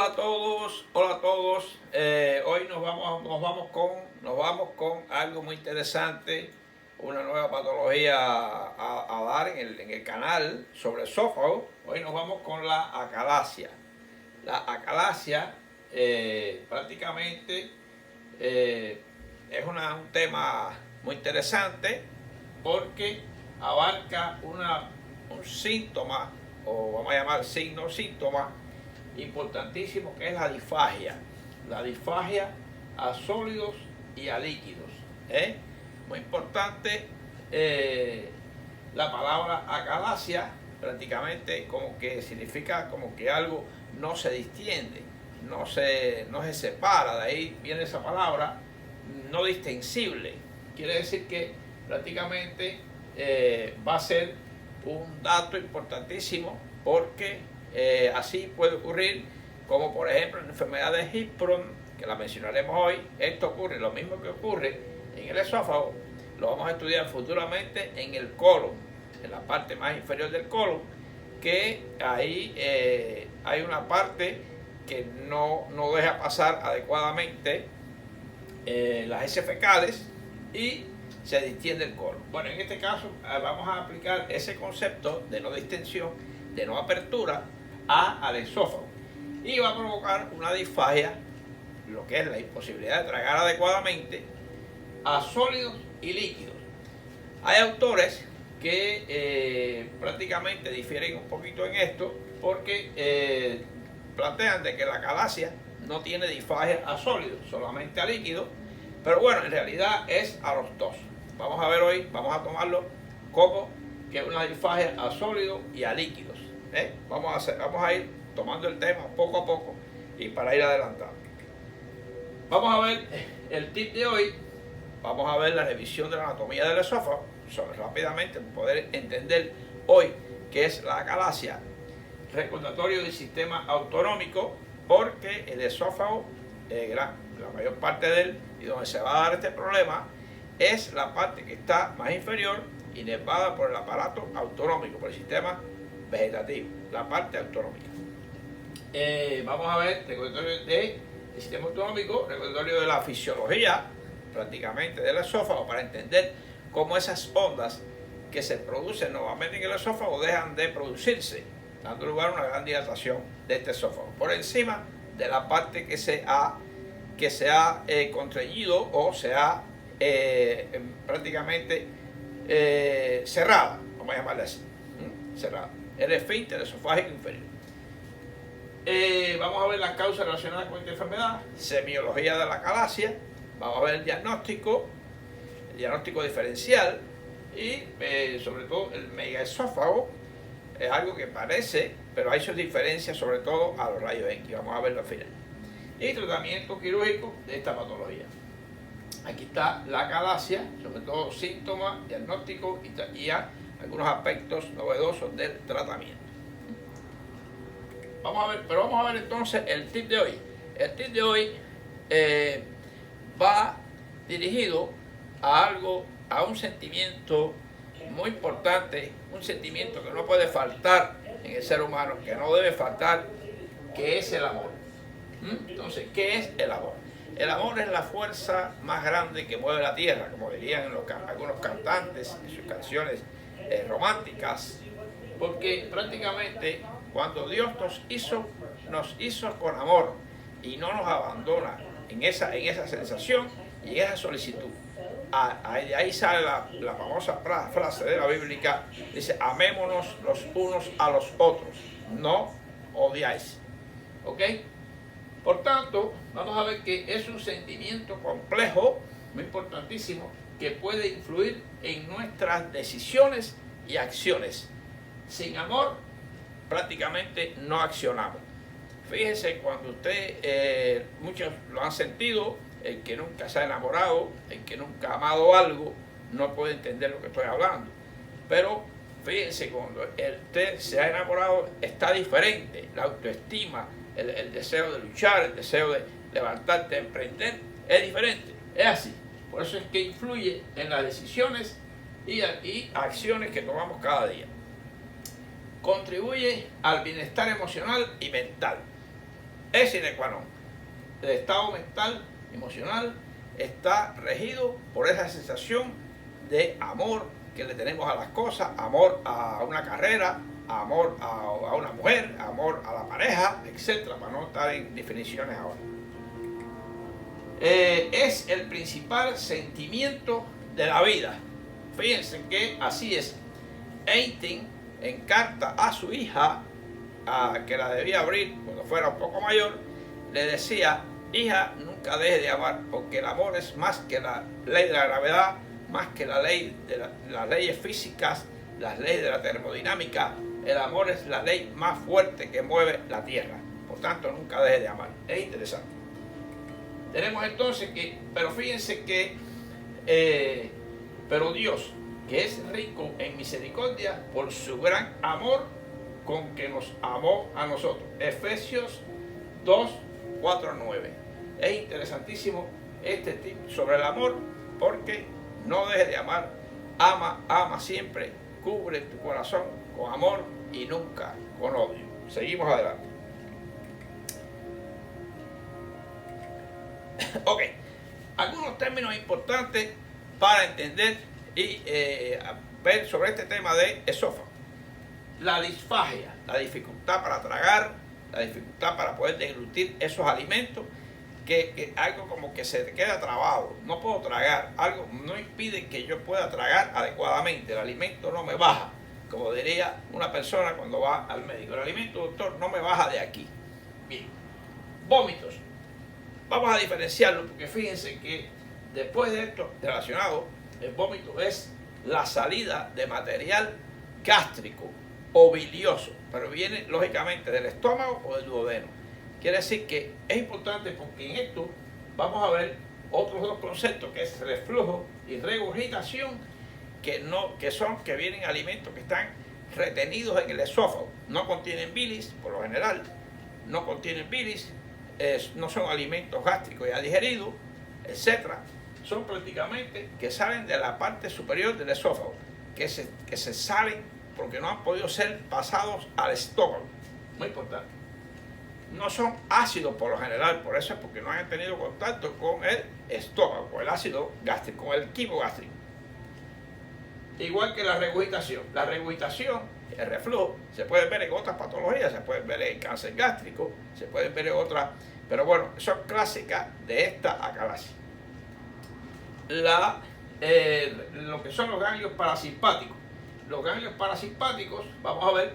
Hola a todos, hola a todos. Hoy nos vamos con algo muy interesante, una nueva patología a dar en el canal sobre esófago. Hoy nos vamos con la acalasia. La acalasia prácticamente es un tema muy interesante porque abarca un síntoma, o vamos a llamar signo síntoma importantísimo, que es la disfagia a sólidos y a líquidos. Muy importante, la palabra acalasia prácticamente como que significa como que algo no se distiende, no se separa. De ahí viene esa palabra, no distensible. Quiere decir que prácticamente va a ser un dato importantísimo, porque así puede ocurrir, como por ejemplo en la enfermedad de Hirschsprung, que la mencionaremos hoy. Esto ocurre, lo mismo que ocurre en el esófago, lo vamos a estudiar futuramente en el colon, en la parte más inferior del colon, que ahí hay una parte que no deja pasar adecuadamente las heces fecales y se distiende el colon. Bueno, en este caso vamos a aplicar ese concepto de no distensión, de no apertura al esófago, y va a provocar una disfagia, lo que es la imposibilidad de tragar adecuadamente a sólidos y líquidos. Hay autores que prácticamente difieren un poquito en esto, porque plantean de que la acalasia no tiene disfagia a sólidos, solamente a líquidos, pero bueno, en realidad es a los dos. Vamos a ver hoy, vamos a tomarlo como que es una disfagia a sólidos y a líquidos. Vamos a ir tomando el tema poco a poco y para ir adelantando. Vamos a ver el tip de hoy. Vamos a ver la revisión de la anatomía del esófago, rápidamente, poder entender hoy qué es la acalasia. Recordatorio del sistema autonómico, porque el esófago, la mayor parte de él, y donde se va a dar este problema, es la parte que está más inferior, inervada por el aparato autonómico, por el sistema vegetativo, la parte autonómica. Vamos a ver recordatorio del sistema autonómico, recordatorio de la fisiología prácticamente del esófago, para entender cómo esas ondas que se producen nuevamente en el esófago dejan de producirse, dando lugar a una gran dilatación de este esófago por encima de la parte que se ha contraído o se ha prácticamente cerrada, vamos a llamarle así, cerrada, el esfínter esofágico inferior. Vamos a ver las causas relacionadas con esta enfermedad, semiología de la acalasia, vamos a ver el diagnóstico diferencial y sobre todo el megaesófago. Es algo que parece, pero hay sus diferencias, sobre todo a los rayos X. Vamos a verlo al final. Y tratamiento quirúrgico de esta patología. Aquí está la acalasia, sobre todo síntomas, diagnóstico y algunos aspectos novedosos del tratamiento. Vamos a ver entonces el tip de hoy. El tip de hoy va dirigido a un sentimiento muy importante, un sentimiento que no puede faltar en el ser humano, que no debe faltar, que es el amor. Entonces, ¿qué es el amor? El amor es la fuerza más grande que mueve la tierra, como dirían algunos cantantes en sus canciones románticas, porque prácticamente cuando Dios nos hizo con amor y no nos abandona en esa sensación y en esa solicitud. De ahí sale la famosa frase de la bíblica, dice: amémonos los unos a los otros, no odiáis. ¿Ok? Por tanto, vamos a ver que es un sentimiento complejo, muy importantísimo, que puede influir en nuestras decisiones y acciones. Sin amor, prácticamente no accionamos. Fíjense, cuando usted, muchos lo han sentido, el que nunca se ha enamorado, el que nunca ha amado algo, no puede entender lo que estoy hablando. Pero fíjense, cuando usted se ha enamorado, está diferente. La autoestima, el deseo de luchar, el deseo de levantarte, de emprender, es diferente. Es así. Por eso es que influye en las decisiones y acciones que tomamos cada día. Contribuye al bienestar emocional y mental. es sine qua non. El estado mental, emocional, está regido por esa sensación de amor que le tenemos a las cosas, amor a una carrera, amor a una mujer, amor a la pareja, etcétera, para no estar en definiciones ahora. Es el principal sentimiento de la vida. Fíjense que así es. Einstein, en carta a su hija, que la debía abrir cuando fuera un poco mayor, le decía: hija, nunca deje de amar, porque el amor es más que la ley de la gravedad, más que la ley de las leyes físicas, las leyes de la termodinámica. El amor es la ley más fuerte que mueve la Tierra. Por tanto, nunca deje de amar. Es interesante. Tenemos entonces que, pero fíjense que, pero Dios, que es rico en misericordia por su gran amor con que nos amó a nosotros. Efesios 2, 4, 9. Es interesantísimo este tip sobre el amor, porque no dejes de amar. Ama siempre. Cubre tu corazón con amor y nunca con odio. Seguimos adelante. Ok, algunos términos importantes para entender y ver sobre este tema de esófago. La disfagia, la dificultad para tragar, la dificultad para poder deglutir esos alimentos, que algo como que se te queda trabado, no puedo tragar, algo no impide que yo pueda tragar adecuadamente, el alimento no me baja, como diría una persona cuando va al médico, el alimento, doctor, no me baja de aquí. Bien, vómitos, vamos a diferenciarlo, porque fíjense que después de esto relacionado, el vómito es la salida de material gástrico o bilioso, pero viene lógicamente del estómago o del duodeno. Quiere decir que es importante, porque en esto vamos a ver otros dos conceptos, que es reflujo y regurgitación, que vienen alimentos que están retenidos en el esófago. No contienen bilis, por lo general, no contienen bilis, no son alimentos gástricos ya digeridos, etcétera. Son prácticamente que salen de la parte superior del esófago, que se salen porque no han podido ser pasados al estómago. Muy importante. No son ácidos por lo general, por eso es porque no han tenido contacto con el estómago, con el ácido gástrico, con el quimo gástrico. Igual que la regurgitación. La regurgitación, el reflujo, se puede ver en otras patologías, se puede ver en cáncer gástrico, se puede ver en otras, pero bueno, son clásicas de esta acalasia. Lo que son los ganglios parasimpáticos. Los ganglios parasimpáticos, vamos a ver,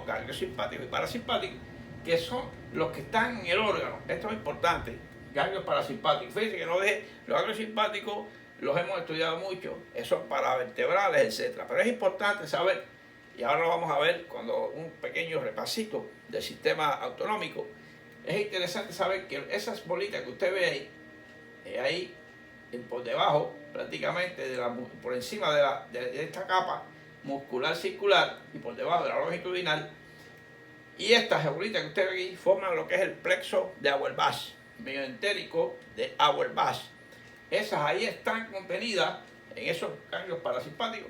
ganglios simpáticos y parasimpáticos, que son los que están en el órgano. Esto es importante, ganglios parasimpáticos. Fíjense que no deje, los ganglios simpáticos los hemos estudiado mucho, son para vertebrales, etc. Pero es importante saber, y ahora lo vamos a ver cuando un pequeño repasito del sistema autonómico, es interesante saber que esas bolitas que usted ve ahí por debajo, prácticamente, por encima de esta capa muscular circular y por debajo de la longitudinal, y estas bolitas que usted ve aquí forman lo que es el plexo de Auerbach, meioentérico de Auerbach. Esas ahí están contenidas en esos ganglios parasimpáticos.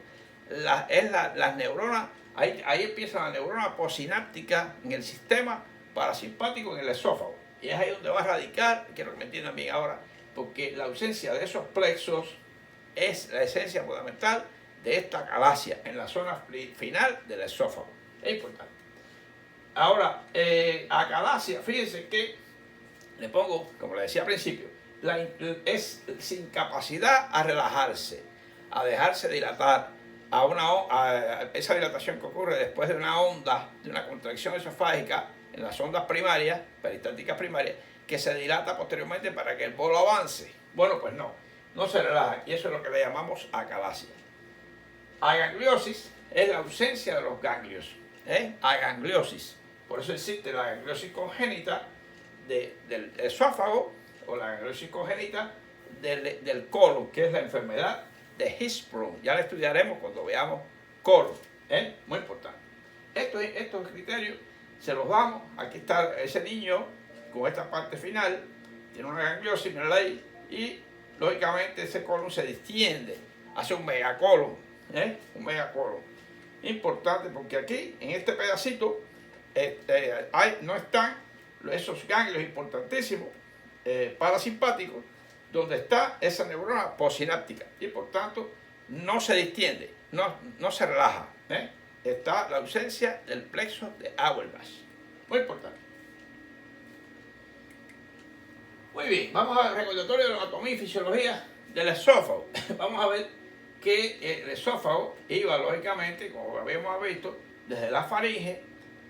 Las neuronas, ahí empieza la neurona posináptica en el sistema parasimpático, en el esófago. Y es ahí donde va a radicar, quiero que me entiendan bien ahora, porque la ausencia de esos plexos es la esencia fundamental de esta acalasia en la zona final del esófago. Es importante. Ahora, acalasia, fíjense que le pongo, como le decía al principio, es sin capacidad a relajarse, a dejarse dilatar, a esa dilatación que ocurre después de una onda, de una contracción esofágica en las ondas primarias, peristalticas primarias, que se dilata posteriormente para que el bolo avance. Bueno, pues no se relaja, y eso es lo que le llamamos acalasia. Agangliosis es la ausencia de los ganglios, agangliosis. Por eso existe la gangliosis congénita del esófago o la gangliosis congénita del colon, que es la enfermedad de Hirschsprung. Ya la estudiaremos cuando veamos colon. Muy importante. Estos criterios se los damos. Aquí está ese niño con esta parte final, tiene una gangliosis, mírala ahí, y lógicamente ese colon se distiende, hace un megacolon, un megacolon. Importante porque aquí, en este pedacito, no están esos ganglios importantísimos parasimpáticos, donde está esa neurona postsináptica y por tanto no se distiende, no se relaja. Está la ausencia del plexo de Auerbach. Muy importante. Muy bien, vamos al recordatorio de la anatomía y fisiología del esófago. Vamos a ver que el esófago iba lógicamente, como habíamos visto, desde la faringe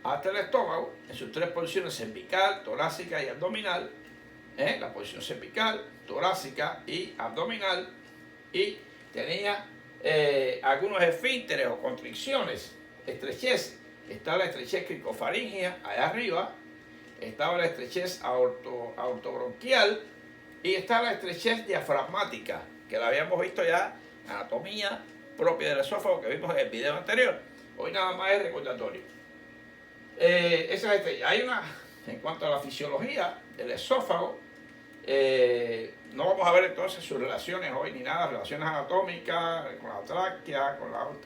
hasta el estómago, en sus tres posiciones cervical, torácica y abdominal. La posición cervical, torácica y abdominal, y tenía algunos esfínteres o constricciones, estrechez. Está la estrechez cricofaringea allá arriba, estaba la estrechez aortobronquial y está la estrechez diafragmática, que la habíamos visto ya, anatomía propia del esófago que vimos en el video anterior. Hoy nada más es recordatorio. Hay una, en cuanto a la fisiología del esófago, no vamos a ver entonces sus relaciones hoy ni nada, relaciones anatómicas con la tráquea,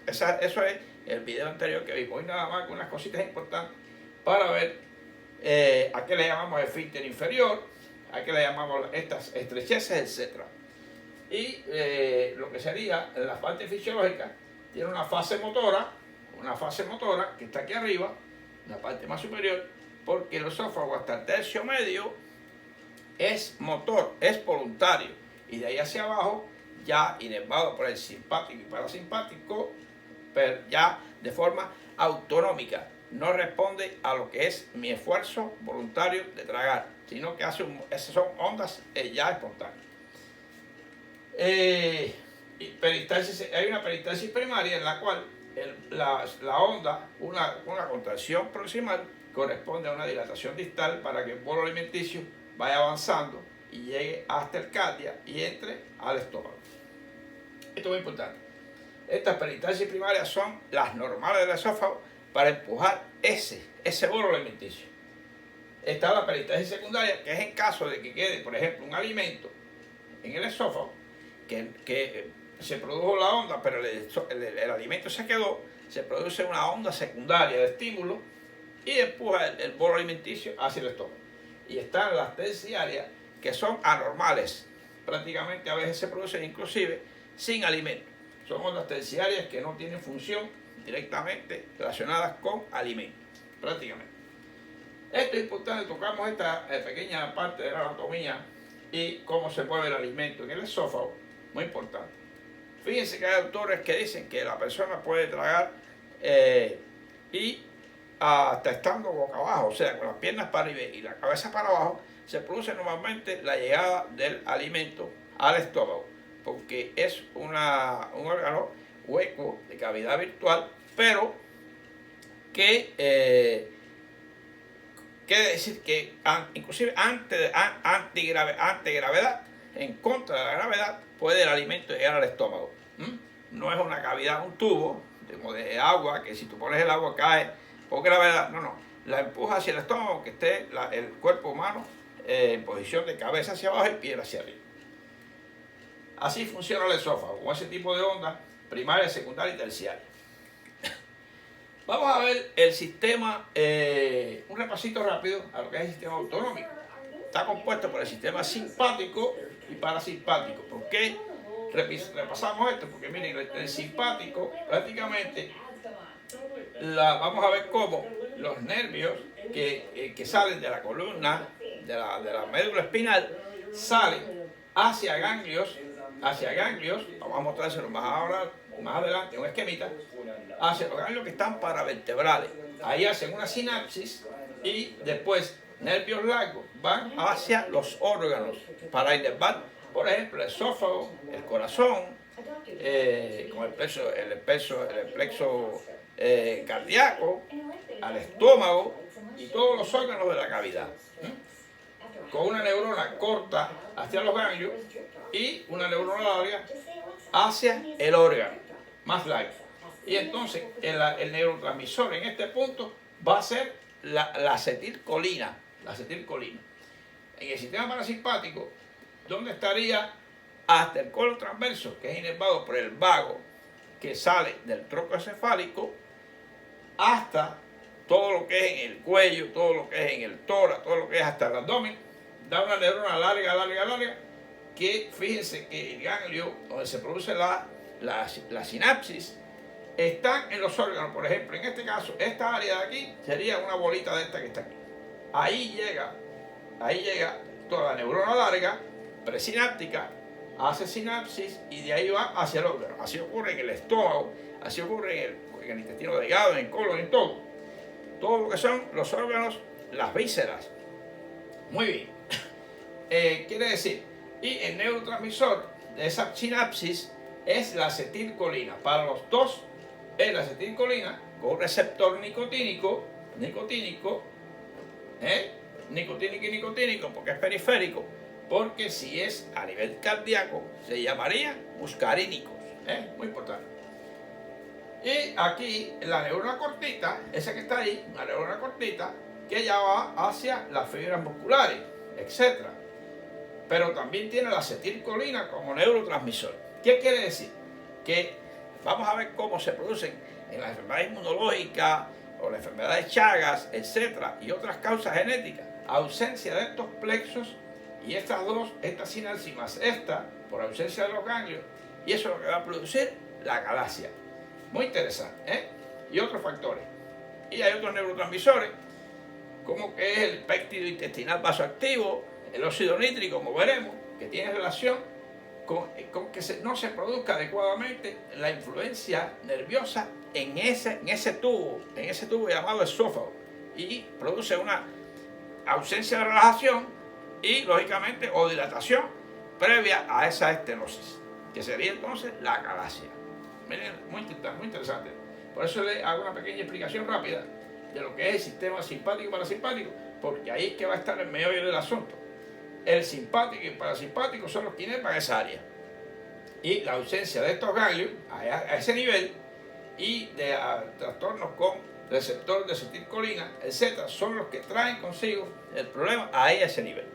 eso es el video anterior que vimos. Hoy nada más con unas cositas importantes para ver a qué le llamamos esfínter inferior, a qué le llamamos estas estrecheces, etc. Y lo que sería la parte fisiológica tiene una fase motora que está aquí arriba, en la parte más superior, porque el esófago hasta el tercio medio es motor, es voluntario, y de ahí hacia abajo ya inervado por el simpático y parasimpático, pero ya de forma autonómica, no responde a lo que es mi esfuerzo voluntario de tragar, sino que esas son ondas ya espontáneas. Hay una peristalsis primaria en la cual la onda, una contracción proximal, corresponde a una dilatación distal para que el bolo alimenticio vaya avanzando y llegue hasta el cardia y entre al estómago. Esto es muy importante. Estas peristalsis primarias son las normales del esófago para empujar ese bolo alimenticio. Está la peristalsis secundaria, que es en caso de que quede, por ejemplo, un alimento en el esófago, que se produjo la onda, pero el alimento se quedó, se produce una onda secundaria de estímulo y empuja el bolo alimenticio hacia el estómago. Y están las terciarias, que son anormales, prácticamente a veces se producen inclusive sin alimento. Son ondas terciarias que no tienen función directamente relacionadas con alimentos, prácticamente. Esto es importante, tocamos esta pequeña parte de la anatomía y cómo se mueve el alimento en el esófago, muy importante. Fíjense que hay autores que dicen que la persona puede tragar y hasta estando boca abajo, o sea, con las piernas para arriba y la cabeza para abajo, se produce normalmente la llegada del alimento al estómago, porque es un órgano hueco de cavidad virtual, pero que quiere decir que inclusive antigravedad, en contra de la gravedad, puede el alimento llegar al estómago. No es una cavidad, un tubo de agua, que si tú pones el agua cae por gravedad, no, la empuja hacia el estómago, que esté el cuerpo humano en posición de cabeza hacia abajo y piel hacia arriba. Así funciona el esófago, con ese tipo de ondas primaria, secundaria y terciaria. Vamos a ver el sistema, un repasito rápido a lo que es el sistema autonómico. Está compuesto por el sistema simpático y parasimpático. ¿Por qué repasamos esto? Porque miren, el simpático prácticamente vamos a ver cómo los nervios que salen de la columna, de la médula espinal, salen hacia ganglios, vamos a mostrárselo más adelante, un esquemita, hacia los ganglios que están paravertebrales. Ahí hacen una sinapsis y después nervios largos van hacia los órganos para inervar, por ejemplo, el esófago, el corazón, con el plexo cardíaco, al estómago y todos los órganos de la cavidad. Con una neurona corta hacia los ganglios y una neurona larga hacia el órgano, más larga. Y entonces el neurotransmisor en este punto va a ser la acetilcolina. En el sistema parasimpático, donde estaría hasta el colon transverso, que es inervado por el vago que sale del tronco encefálico, hasta todo lo que es en el cuello, todo lo que es en el tórax, todo lo que es hasta el abdomen, da una neurona larga, que fíjense que el ganglio donde se produce la sinapsis están en los órganos. Por ejemplo, en este caso, esta área de aquí sería una bolita de esta que está aquí. Ahí llega toda la neurona larga, presináptica, hace sinapsis y de ahí va hacia el órgano. Así ocurre en el estómago, así ocurre en el intestino delgado, en el colon, en todo. Todo lo que son los órganos, las vísceras. Muy bien. Quiere decir, y el neurotransmisor de esa sinapsis es la acetilcolina. Para los dos es la acetilcolina con un receptor nicotínico, porque es periférico, porque si es a nivel cardíaco se llamaría muscarínicos, muy importante. Y aquí la neurona cortita, esa que está ahí, una neurona cortita que ya va hacia las fibras musculares, etc. Pero también tiene la acetilcolina como neurotransmisor. ¿Qué quiere decir? Que vamos a ver cómo se producen en las enfermedades inmunológicas o las enfermedades Chagas, etcétera, y otras causas genéticas, ausencia de estos plexos y estas dos, esta sinapsis más esta, por ausencia de los ganglios, y eso es lo que va a producir la galaxia. Muy interesante, Y otros factores. Y hay otros neurotransmisores, como que es el péptido intestinal vasoactivo, el óxido nítrico, como veremos, que tiene relación con que no se produzca adecuadamente la influencia nerviosa en ese tubo llamado esófago, y produce una ausencia de relajación y, lógicamente, o dilatación previa a esa estenosis, que sería entonces la galaxia. Miren, muy interesante. Por eso le hago una pequeña explicación rápida de lo que es el sistema simpático y parasimpático, porque ahí es que va a estar el meollo del asunto. El simpático y el parasimpático son los que inervan esa área. Y la ausencia de estos ganglios a ese nivel y de trastornos con receptor de acetilcolina, etc., son los que traen consigo el problema a ese nivel.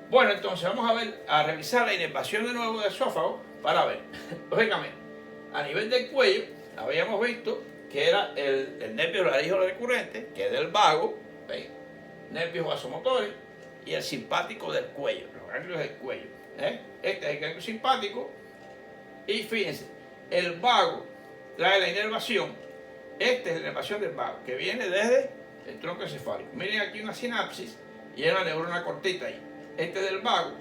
Bueno, entonces vamos a revisar la inervación de nuevo del esófago para ver. Lógicamente, a nivel del cuello, habíamos visto que era el nervio laríngeo recurrente, que es del vago, ¿veis? Nervios vasomotores, y el simpático del cuello, los ganglios del cuello. Este es el ganglio simpático, y fíjense, el vago trae la inervación. Esta es la inervación del vago, que viene desde el tronco encefálico. Miren aquí una sinapsis y hay una neurona cortita ahí. Este es del vago,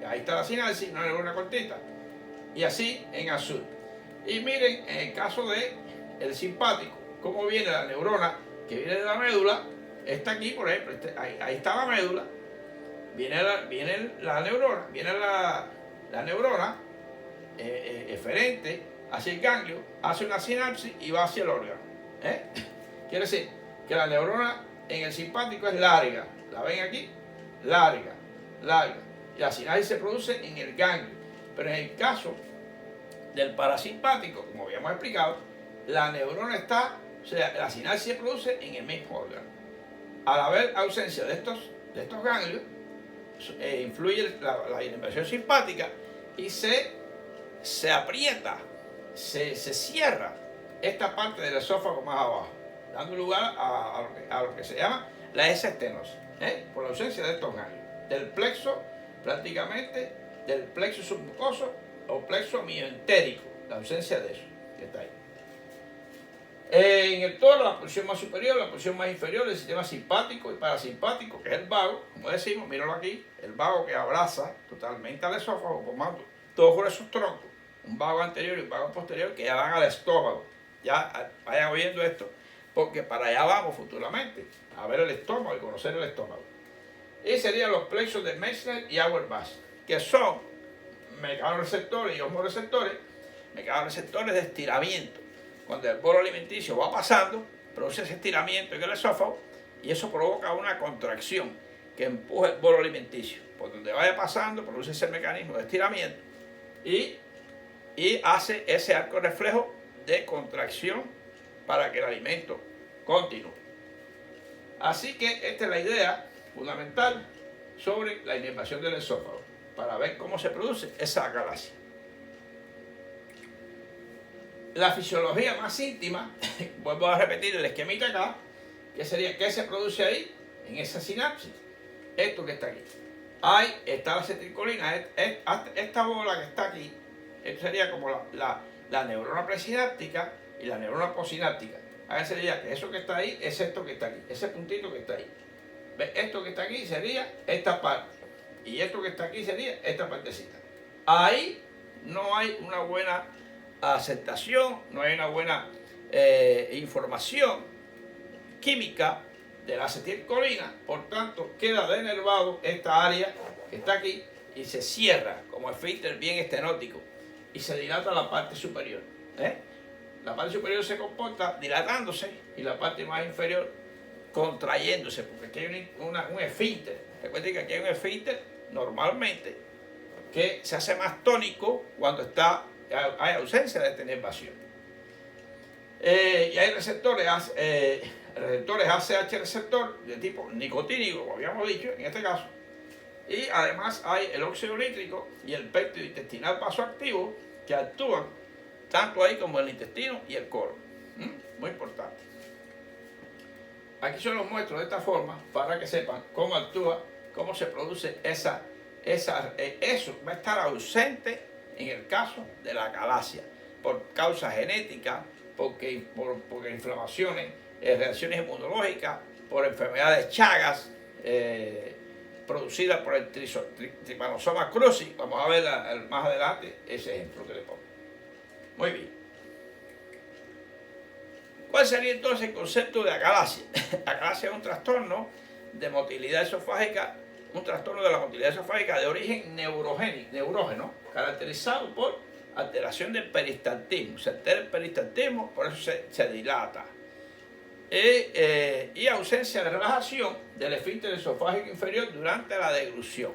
ahí está la sinapsis, una neurona cortita, y así en azul. Y miren, en el caso del simpático, cómo viene la neurona que viene de la médula. Está aquí, por ejemplo, ahí está la médula, viene la neurona eferente hacia el ganglio, hace una sinapsis y va hacia el órgano. Quiere decir que la neurona en el simpático es larga, la ven aquí, larga, y la sinapsis se produce en el ganglio. Pero en el caso del parasimpático, como habíamos explicado, la neurona está, o sea, la sinapsis se produce en el mismo órgano. Al haber ausencia de estos ganglios, influye la inervación simpática y se aprieta, se cierra esta parte del esófago más abajo, dando lugar a lo que se llama la estenosis, por la ausencia de estos ganglios, del plexo, prácticamente del plexo submucoso o plexo mioentérico, la ausencia de eso que está ahí. En el toro, la porción más superior, la porción más inferior del sistema simpático y parasimpático, que es el vago, como decimos, míralo aquí, el vago que abraza totalmente al esófago, formando dos gruesos troncos, un vago anterior y un vago posterior, que ya van al estómago. Ya vayan oyendo esto, porque para allá vamos futuramente, a ver el estómago y conocer el estómago. Y serían los plexos de Meissner y Auerbach, que son mecanorreceptores y osmoreceptores, mecanorreceptores de estiramiento. Cuando el bolo alimenticio va pasando, produce ese estiramiento en el esófago y eso provoca una contracción que empuja el bolo alimenticio. Por donde vaya pasando, produce ese mecanismo de estiramiento y hace ese arco reflejo de contracción para que el alimento continúe. Así que esta es la idea fundamental sobre la inervación del esófago, para ver cómo se produce esa galaxia. la fisiología más íntima, vuelvo a repetir el esquemita acá, que sería, ¿qué se produce ahí? En esa sinapsis. Esto que está aquí. Ahí está la acetilcolina, esta bola que está aquí, esto sería como la neurona presináptica y la neurona postsináptica. Ahí sería que eso que está ahí es esto que está aquí, ese puntito que está ahí. ¿Ves? Esto que está aquí sería esta parte, y esto que está aquí sería esta partecita. Ahí no hay una buena aceptación, no hay una buena información química de la acetilcolina, por tanto queda denervado esta área que está aquí y se cierra como esfínter bien estenótico y se dilata la parte superior. La parte superior se comporta dilatándose y la parte más inferior contrayéndose, porque aquí hay un esfínter. Recuerden que aquí hay un esfínter normalmente que se hace más tónico cuando hay ausencia de esta inervación. Y hay receptores ACH receptor de tipo nicotínico, como habíamos dicho en este caso, y además hay el óxido nítrico y el péptido intestinal vasoactivo que actúan tanto ahí como en el intestino y el colon. Muy importante. Aquí se los muestro de esta forma para que sepan cómo actúa, cómo se produce eso va a estar ausente en el caso de la acalasia por causa genética, porque inflamaciones, reacciones inmunológicas, por enfermedades chagas producidas por el Trypanosoma cruzi. Vamos a ver más adelante ese ejemplo que le pongo. Muy bien. ¿Cuál sería entonces el concepto de acalasia? Acalasia es un trastorno de motilidad esofágica, un trastorno de la motilidad esofágica de origen neurógeno, caracterizado por alteración del peristaltismo. Se altera el peristaltismo, por eso se dilata. Y ausencia de relajación del esfínter esofágico inferior durante la deglución.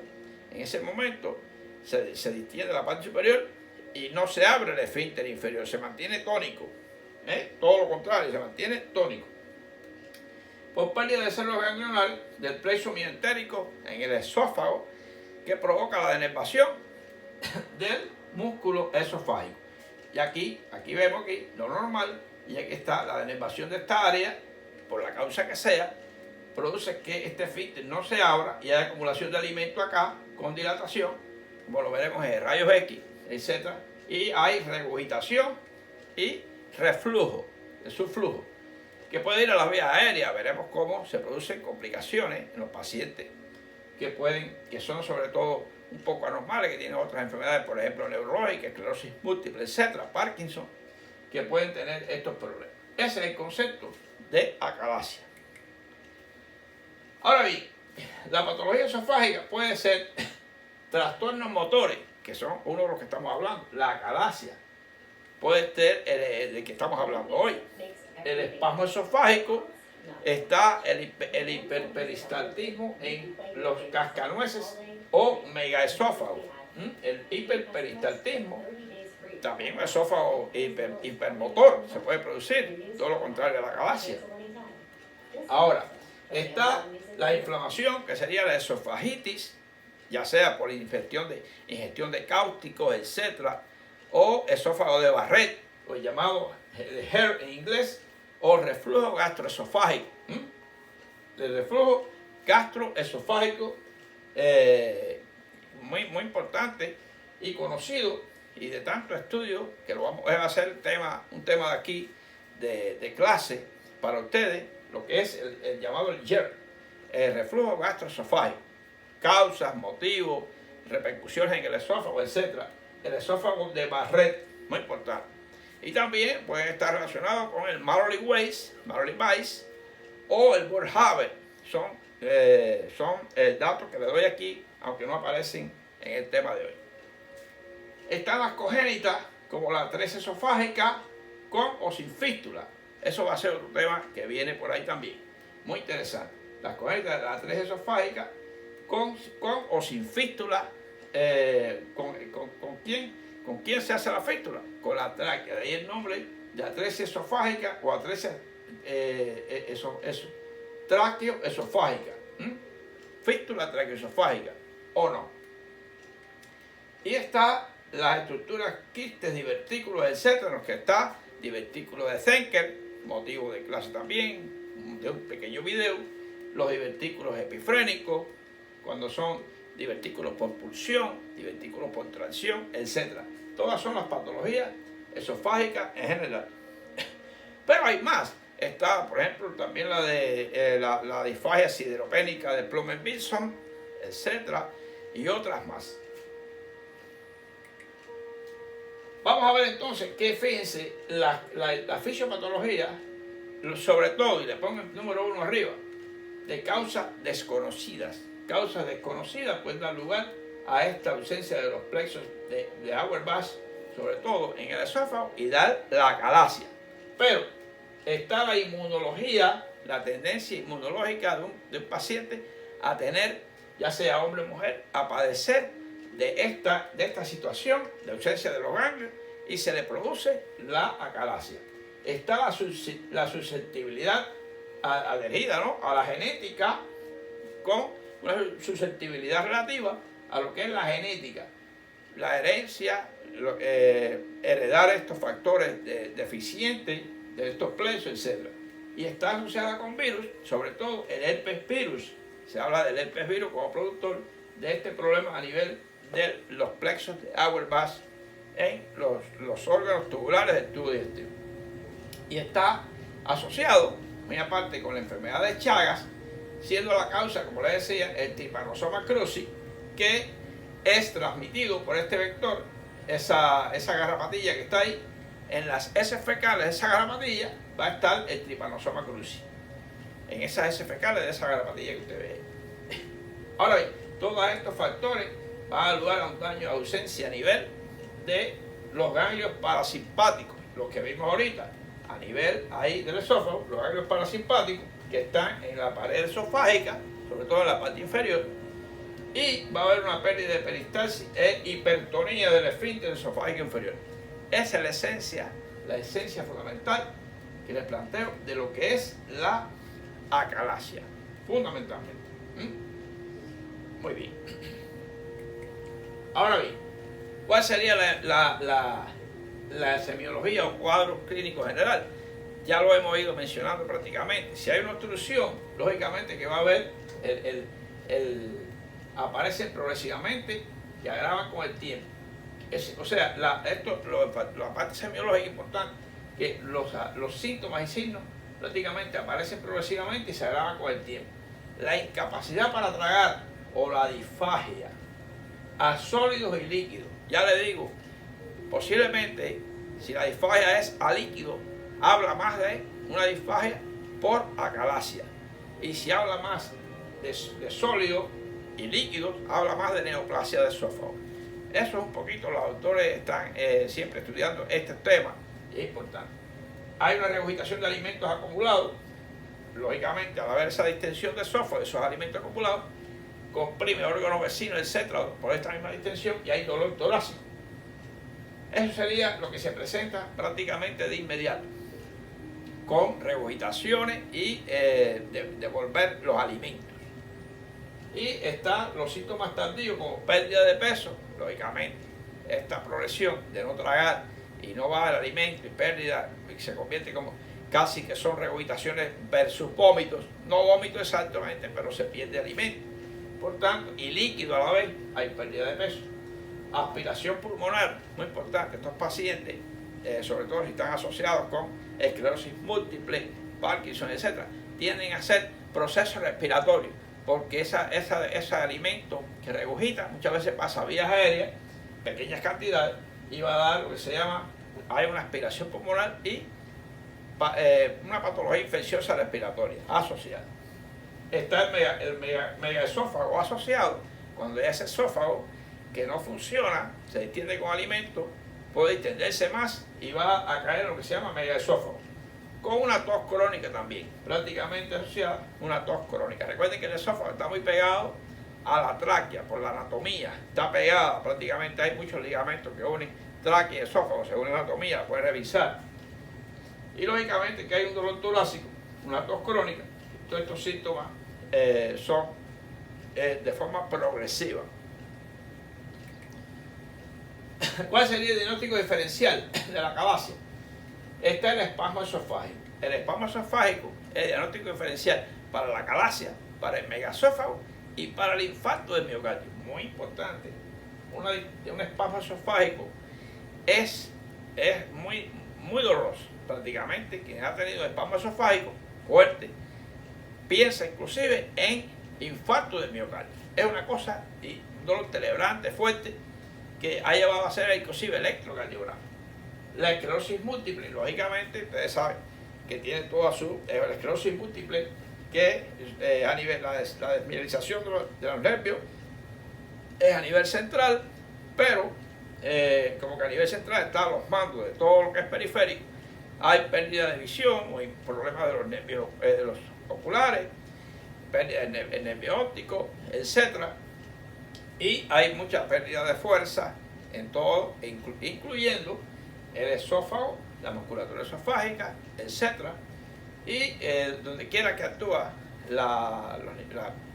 En ese momento se distiende la parte superior y no se abre el esfínter inferior, se mantiene tónico. Todo lo contrario, se mantiene tónico. Por pérdida de células ganglionales del plexo mientérico en el esófago, que provoca la denervación del músculo esofágico. Y aquí vemos que lo normal, y aquí está la denervación de esta área, por la causa que sea, produce que este esfínter no se abra y hay acumulación de alimento acá con dilatación, como lo veremos en rayos X, etc. Y hay regurgitación y reflujo, de subflujo, que puede ir a las vías aéreas. Veremos cómo se producen complicaciones en los pacientes que son sobre todo un poco anormales, que tienen otras enfermedades, por ejemplo neurológicas, esclerosis múltiple, etcétera, Parkinson, que pueden tener estos problemas. Ese es el concepto de acalasia. Ahora bien, la patología esofágica puede ser trastornos motores, que son uno de los que estamos hablando, la acalasia. Puede ser el que estamos hablando hoy, el espasmo esofágico, está el hiperperistaltismo en los cascanueces o megaesófagos, el hiperperistaltismo, también un esófago hipermotor se puede producir, todo lo contrario a la acalasia. Ahora, está la inflamación, que sería la esofagitis, ya sea por ingestión de cáusticos, etcétera, o esófago de Barrett, o el llamado HER en inglés, o reflujo gastroesofágico. El reflujo gastroesofágico, muy importante y conocido, y de tanto estudio que lo vamos a hacer un tema de aquí de clase para ustedes, lo que es el llamado el HER, el reflujo gastroesofágico, causas, motivos, repercusiones en el esófago, etcétera. El esófago de Barrett, muy importante. Y también puede estar relacionado con el Mallory-Weiss o el Boerhaave. Son datos que le doy aquí, aunque no aparecen en el tema de hoy. Están las congénitas, como la atresia esofágica, con o sin fístula. Eso va a ser otro tema que viene por ahí también. Muy interesante. Las congénitas de la atresia esofágica, con o sin fístula. ¿Con quién se hace la fístula? Con la tráquea. De ahí el nombre de atresia esofágica o atresia tráqueo-esofágica. Fístula tráqueo-esofágica o no. Y está las estructuras quistes, divertículos, etcétera, en los que está divertículos de Zenker, motivo de clase también, de un pequeño video, los divertículos epifrénicos, cuando son divertículos por pulsión, divertículos por tracción, etc. Todas son las patologías esofágicas en general. Pero hay más. Está, por ejemplo, también la de la disfagia sideropénica de Plummer-Wilson, etc. Y otras más. Vamos a ver entonces que, fíjense, la fisiopatología, sobre todo, y le pongo el número 1 arriba, de causas desconocidas. Causas desconocidas pueden dar lugar a esta ausencia de los plexos de Auerbach, sobre todo en el esófago, y dar la acalasia. Pero está la inmunología, la tendencia inmunológica de un paciente a tener, ya sea hombre o mujer, a padecer de esta situación de ausencia de los ganglios, y se le produce la acalasia. Está la susceptibilidad adherida, ¿no?, a la genética, con una susceptibilidad relativa a lo que es la genética, la herencia, heredar estos factores deficientes de estos plexos, etc. Y está asociada con virus, sobre todo el herpes virus. Se habla del herpes virus como productor de este problema a nivel de los plexos de Auerbach en los órganos tubulares del tubo digestivo. Y está asociado, muy aparte, con la enfermedad de Chagas, siendo la causa, como les decía, el Trypanosoma cruzi, que es transmitido por este vector, esa garrapatilla que está ahí. En las heces fecales de esa garrapatilla va a estar el Trypanosoma cruzi. En esas heces fecales de esa garrapatilla que usted ve. Ahora bien, todos estos factores van a dar lugar a un daño de ausencia a nivel de los ganglios parasimpáticos, los que vimos ahorita, a nivel ahí del esófago, los ganglios parasimpáticos que están en la pared esofágica, sobre todo en la parte inferior, y va a haber una pérdida de peristalsis e hipertonía del esfínter esofágico inferior. Esa es la esencia fundamental que les planteo de lo que es la acalasia, fundamentalmente. Muy bien. Ahora bien, ¿cuál sería la semiología o cuadro clínico general? Ya lo hemos ido mencionando prácticamente. Si hay una obstrucción, lógicamente que va a haber, aparecen progresivamente y agravan con el tiempo. O sea, la parte semiológica importante, que los síntomas y signos prácticamente aparecen progresivamente y se agravan con el tiempo. La incapacidad para tragar o la disfagia a sólidos y líquidos. Ya le digo, posiblemente si la disfagia es a líquido, habla más de una disfagia por acalasia. Y si habla más de sólido y líquidos, habla más de neoplasia del esófago. Eso es un poquito, los autores están siempre estudiando este tema y es importante. Hay una regurgitación de alimentos acumulados. Lógicamente, al haber esa distensión de esófago, esos alimentos acumulados, comprime órganos vecinos, etcétera, por esta misma distensión, y hay dolor torácico. Eso sería lo que se presenta prácticamente de inmediato, con regurgitaciones y devolver los alimentos. Y están los síntomas tardíos como pérdida de peso, lógicamente, esta progresión de no tragar y no baja el alimento y pérdida, y se convierte como casi que son regurgitaciones versus vómitos, no vómitos exactamente, pero se pierde alimento. Por tanto, y líquido a la vez, hay pérdida de peso. Aspiración pulmonar, muy importante. Estos pacientes, sobre todo si están asociados con esclerosis múltiple, Parkinson, etc., tienden a hacer procesos respiratorios, porque ese alimento que regurgita muchas veces pasa a vías aéreas, pequeñas cantidades, y va a dar lo que se llama, hay una aspiración pulmonar y una patología infecciosa respiratoria asociada. Está el megaesófago asociado. Cuando hay ese esófago que no funciona, se distiende con alimento, puede distenderse más y va a caer en lo que se llama megaesófago. Con una tos crónica también, prácticamente asociada a una tos crónica. Recuerden que el esófago está muy pegado a la tráquea por la anatomía, está pegada, prácticamente hay muchos ligamentos que unen tráquea y esófago según la anatomía, la pueden revisar. Y lógicamente que hay un dolor torácico, una tos crónica. Todos estos síntomas son de forma progresiva. ¿Cuál sería el diagnóstico diferencial de la acalasia? está el espasmo esofágico. El espasmo esofágico es el diagnóstico diferencial para la galaxia, para el megaesófago y para el infarto del miocardio. Muy importante. Un espasmo esofágico es muy doloroso. Prácticamente quien ha tenido espasmo esofágico fuerte piensa inclusive en infarto del miocardio. Es una cosa, y un dolor celebrante fuerte que ha llevado a hacer inclusive electrocardiograma. La esclerosis múltiple, lógicamente, ustedes saben que tiene toda la esclerosis múltiple, que a nivel la desmineralización de los nervios es a nivel central, pero como que a nivel central están los mandos de todo lo que es periférico. Hay pérdida de visión, o hay problemas de los nervios de los oculares, pérdida del nervio óptico, etc. Y hay mucha pérdida de fuerza en todo, incluyendo el esófago, la musculatura esofágica, etc. Y donde quiera que actúa los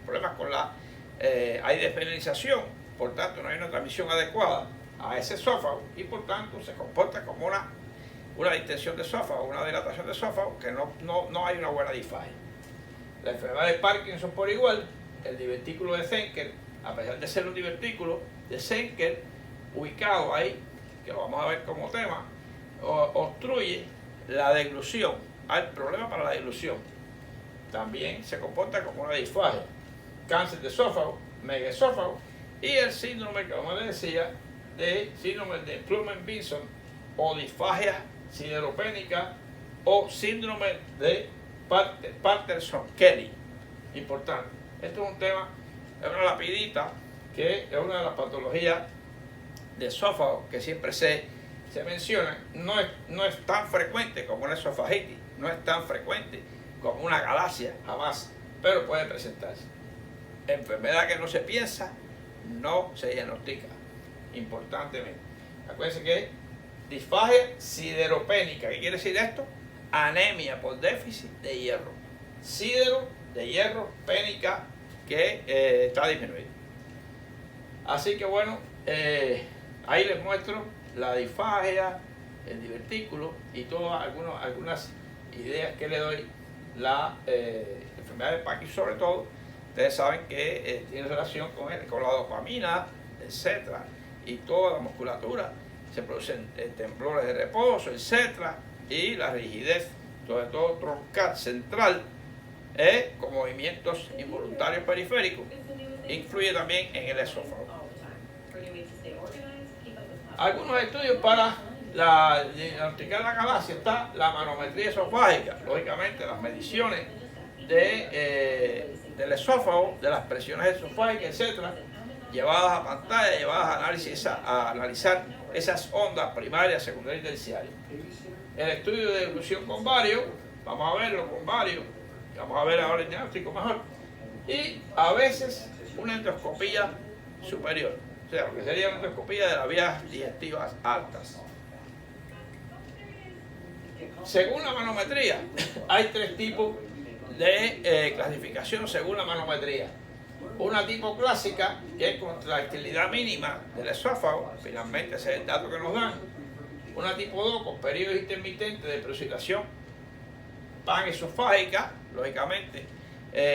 problemas con hay desmineralización, por tanto no hay una transmisión adecuada a ese esófago y por tanto se comporta como una distensión de esófago, una dilatación de esófago, que no hay una buena disfagia. La enfermedad de Parkinson por igual, el divertículo de Zenker, a pesar de ser un divertículo de Zenker ubicado ahí, que lo vamos a ver como tema, obstruye la deglución. Hay problema para la deglución. También se comporta como una disfagia. Cáncer de esófago, megaesófago y el síndrome que como les decía, de síndrome de Plummer-Vinson o disfagia sideropénica o síndrome de Patterson-Kelly. Importante. Esto es un tema, es una lapidita, que es una de las patologías de esófago que siempre se menciona. No es tan frecuente como una esofagitis, no es tan frecuente como una galaxia, jamás, pero puede presentarse. Enfermedad que no se piensa, no se diagnostica, importantemente. Acuérdense que disfagia sideropénica. ¿Qué quiere decir esto? Anemia por déficit de hierro. Sidero de hierro, pénica, que está disminuida. Así que bueno, ahí les muestro la disfagia, el divertículo y todas algunas ideas que le doy. La enfermedad de Parkinson, sobre todo, ustedes saben que tiene relación con la dopamina, etc. Y toda la musculatura. Se producen temblores de reposo, etc. Y la rigidez, sobre todo troncal central, con movimientos involuntarios periféricos, influye también en el esófago. Algunos estudios para diagnosticar la galaxia está la manometría esofágica, lógicamente las mediciones del esófago, de las presiones esofágicas, etc., llevadas a pantalla, llevadas a analizar esas ondas primarias, secundarias y terciarias. El estudio de deglución con varios, vamos a verlo con varios, vamos a ver ahora el diagnóstico mejor, y a veces una endoscopía superior, o sea, lo que sería una endoscopía de las vías digestivas altas. Según la manometría, hay tres tipos de clasificación según la manometría. Una tipo clásica, que es contractilidad mínima del esófago, finalmente ese es el dato que nos dan. Una tipo 2, con periodos intermitentes de presurización panesofágica, lógicamente,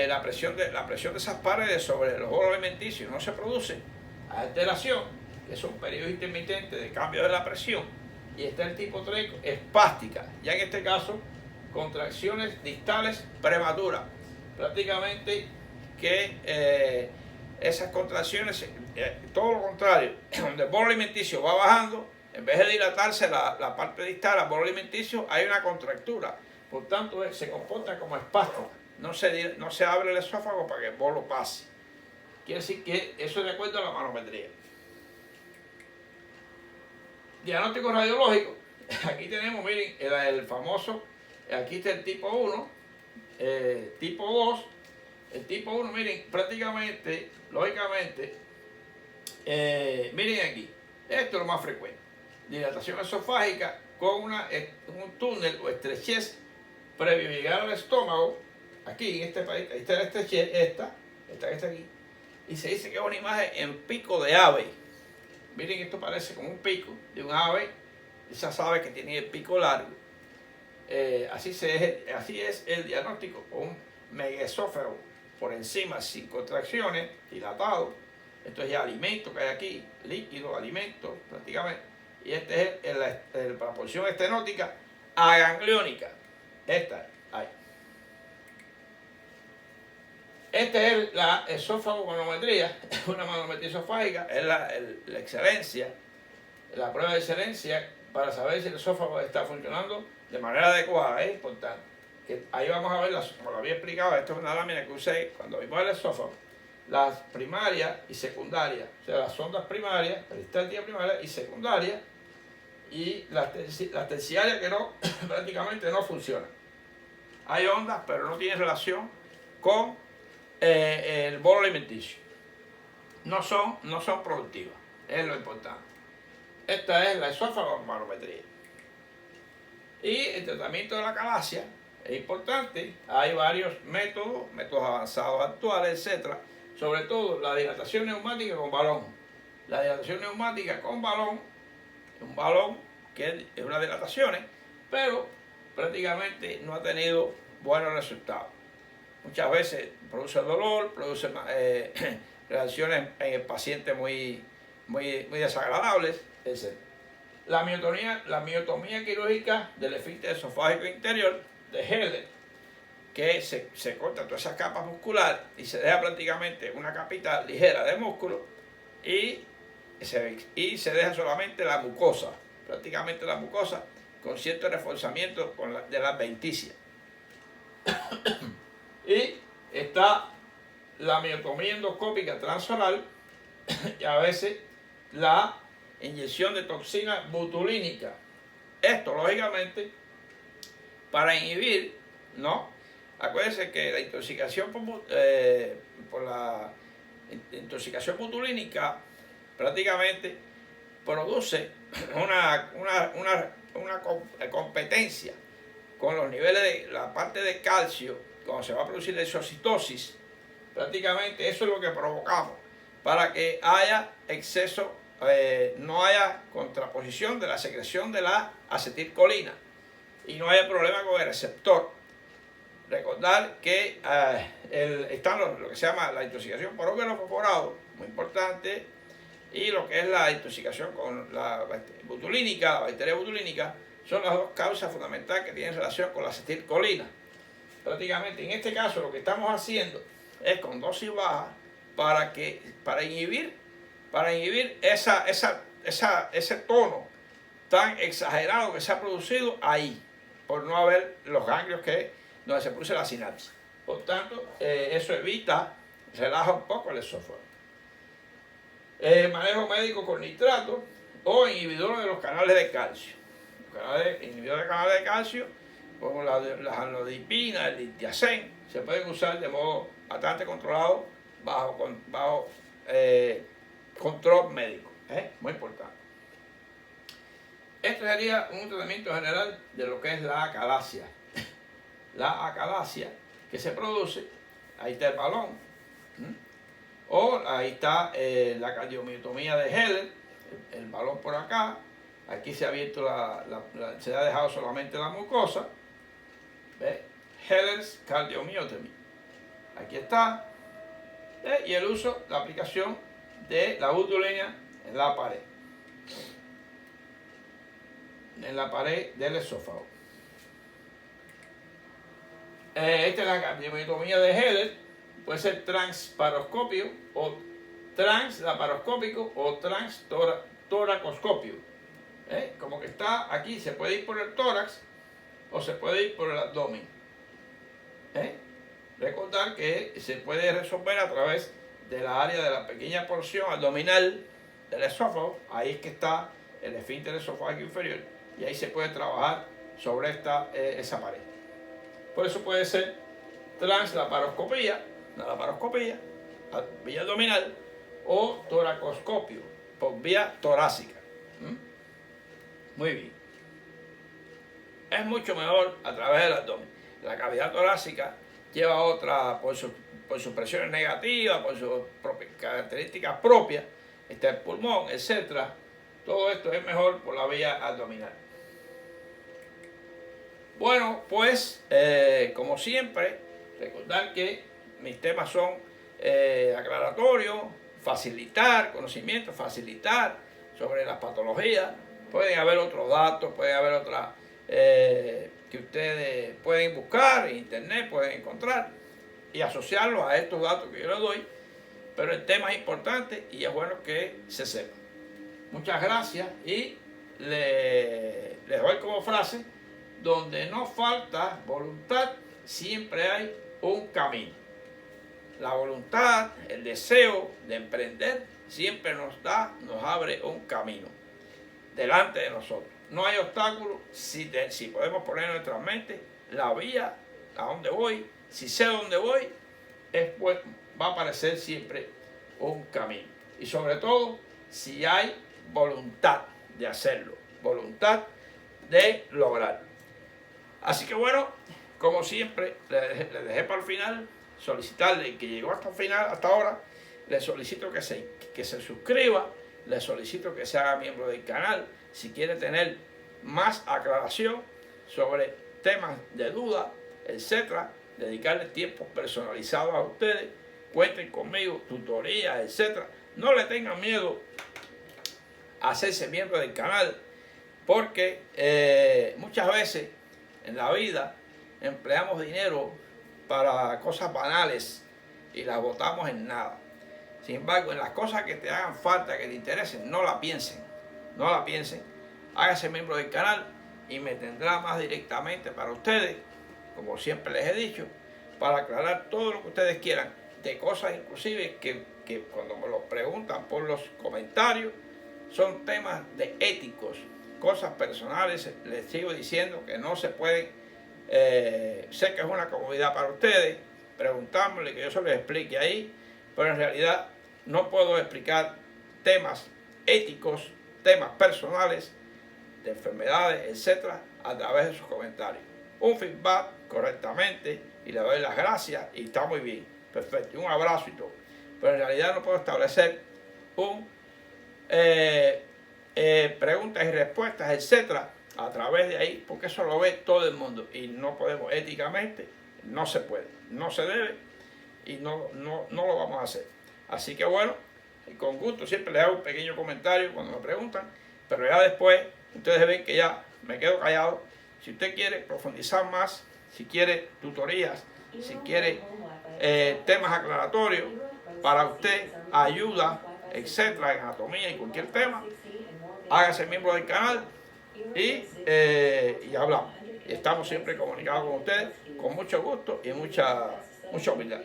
la presión de esas paredes sobre los bolos alimenticios no se produce alteración, que son periodos intermitentes de cambio de la presión. Y está el tipo 3, espástica, ya en este caso, contracciones distales prematuras. Prácticamente que esas contracciones, todo lo contrario, donde el bolo alimenticio va bajando, en vez de dilatarse la parte distal al bolo alimenticio, hay una contractura. Por tanto, se comporta como espástica. No se abre el esófago para que el bolo pase. Quiere decir que eso es de acuerdo a la manometría. Diagnóstico radiológico. Aquí tenemos, miren, el famoso, aquí está el tipo 1, tipo 2. El tipo 1, miren, prácticamente, lógicamente, miren aquí, esto es lo más frecuente. Dilatación esofágica con un túnel o estrechez previo a llegar al estómago. Aquí en este país, ahí está la estrechez, esta que está aquí. Y se dice que es una imagen en pico de ave. Miren, esto parece como un pico de un ave, esas aves que tienen el pico largo. así es el diagnóstico, un megaesófago por encima sin contracciones, dilatado. Esto es ya alimento que hay aquí, líquido, alimento prácticamente. Y este es la porción estenótica agangliónica. Esta ahí. Este es la esófago-manometría, una manometría esofágica, es la excelencia, la prueba de excelencia para saber si el esófago está funcionando de manera adecuada. Es importante. Que ahí vamos a ver, como lo había explicado, esto es una lámina que usé cuando vimos el esófago, las primarias y secundarias, o sea, las sondas primarias, peristaltia primaria y secundaria, y las terciarias que no, prácticamente no funcionan. Hay ondas, pero no tienen relación con el bolo alimenticio. No son productivas, es lo importante. Esta es la esófago-manometría. Y el tratamiento de la calasia es importante. Hay varios métodos avanzados actuales, etc. Sobre todo la dilatación neumática con balón. La dilatación neumática con balón, un balón que es una dilatación, pero prácticamente no ha tenido buenos resultados. Muchas veces produce dolor, produce reacciones en el paciente muy desagradables, etc. La miotomía quirúrgica del esfínter esofágico interior de Heller, que se corta todas esas capas musculares y se deja prácticamente una capita ligera de músculo y se deja solamente la mucosa, prácticamente la mucosa, con cierto reforzamiento de la adventicia. Y está la miotomía endoscópica transoral y a veces la inyección de toxina botulínica. Esto, lógicamente, para inhibir, ¿no? Acuérdense que la intoxicación por la intoxicación botulínica prácticamente produce una competencia con los niveles de la parte de calcio, cuando se va a producir la exocitosis. Prácticamente eso es lo que provocamos, para que haya exceso, no haya contraposición de la secreción de la acetilcolina y no haya problema con el receptor. Recordar que están lo que se llama la intoxicación por óxido fosforado, muy importante, y lo que es la intoxicación con la botulínica, la bacteria botulínica, son las dos causas fundamentales que tienen relación con la acetilcolina. Prácticamente en este caso lo que estamos haciendo es con dosis baja para inhibir ese tono tan exagerado que se ha producido ahí, por no haber los ganglios donde se produce la sinapsis. Por tanto, eso relaja un poco el esófago. Manejo médico con nitrato o inhibidores de los canales de calcio. Inhibidores de canales de calcio, como las amlodipina, el litiazem, se pueden usar de modo bastante controlado bajo control médico. Muy importante. Este sería un tratamiento general de lo que es la acalasia. La acalasia que se produce, ahí está el balón, o ahí está la cardiomiotomía de Heller, el balón por acá, aquí se ha abierto se ha dejado solamente la mucosa, ¿ves? Heller's cardiomyotomy, aquí está, y el uso, la aplicación de la butulina en la pared del esófago. Esta es la cardiomiotomía de Heller, puede ser transparoscopio o translaparoscópico o transtoracoscopio. Como que está aquí, se puede ir por el tórax o se puede ir por el abdomen. Recordar que se puede resolver a través de la área de la pequeña porción abdominal del esófago, ahí es que está el esfínter esofágico inferior, y ahí se puede trabajar sobre esa pared. Por eso puede ser translaparoscopía, una laparoscopía, vía abdominal, o toracoscopio, por vía torácica. Muy bien. Es mucho mejor a través del abdomen. La cavidad torácica lleva otra, por sus presiones negativas, por sus características propias, está el pulmón, etc. Todo esto es mejor por la vía abdominal. Bueno, pues como siempre, recordar que mis temas son aclaratorios, facilitar conocimiento, facilitar sobre las patologías. Pueden haber otros datos, pueden haber otras que ustedes pueden buscar en internet, pueden encontrar y asociarlos a estos datos que yo les doy. Pero el tema es importante y es bueno que se sepa. Muchas gracias y les doy como frase: donde no falta voluntad, siempre hay un camino. La voluntad, el deseo de emprender, siempre nos abre un camino delante de nosotros. No hay obstáculo si podemos poner en nuestra mente la vía a donde voy. Si sé dónde voy, pues, va a aparecer siempre un camino. Y sobre todo, si hay voluntad de hacerlo, voluntad de lograrlo. Así que bueno, como siempre, les dejé para el final solicitarle que llegó hasta el final, hasta ahora, les solicito que se suscriba, les solicito que se haga miembro del canal. Si quiere tener más aclaración sobre temas de duda, etcétera, dedicarle tiempo personalizado a ustedes, cuenten conmigo, tutorías, etcétera. No le tengan miedo a hacerse miembro del canal, porque muchas veces en la vida empleamos dinero para cosas banales y las botamos en nada. Sin embargo, en las cosas que te hagan falta, que te interesen, no la piensen, no la piensen. Hágase miembro del canal y me tendrá más directamente para ustedes, como siempre les he dicho, para aclarar todo lo que ustedes quieran, de cosas inclusive que cuando me lo preguntan por los comentarios, son temas de éticos, cosas personales. Les sigo diciendo que no se pueden, sé que es una comodidad para ustedes preguntármelo, que yo se los explique ahí, pero en realidad no puedo explicar temas éticos, temas personales, de enfermedades, etcétera, a través de sus comentarios. Un feedback correctamente y le doy las gracias y está muy bien, perfecto, un abrazo y todo. Pero en realidad no puedo establecer preguntas y respuestas, etcétera, a través de ahí, porque eso lo ve todo el mundo y no podemos, éticamente, no se puede, no se debe y no lo vamos a hacer. Así que bueno, con gusto siempre les hago un pequeño comentario cuando me preguntan, pero ya después ustedes ven que ya me quedo callado. Si usted quiere profundizar más, si quiere tutorías, si quiere temas aclaratorios para usted, ayuda, etcétera, en anatomía y cualquier tema, hágase miembro del canal y hablamos. Y estamos siempre comunicados con ustedes con mucho gusto y mucha humildad.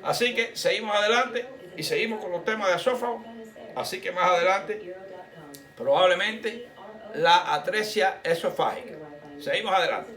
Así que seguimos adelante y seguimos con los temas de esófago. Así que más adelante probablemente la atresia esofágica. Seguimos adelante.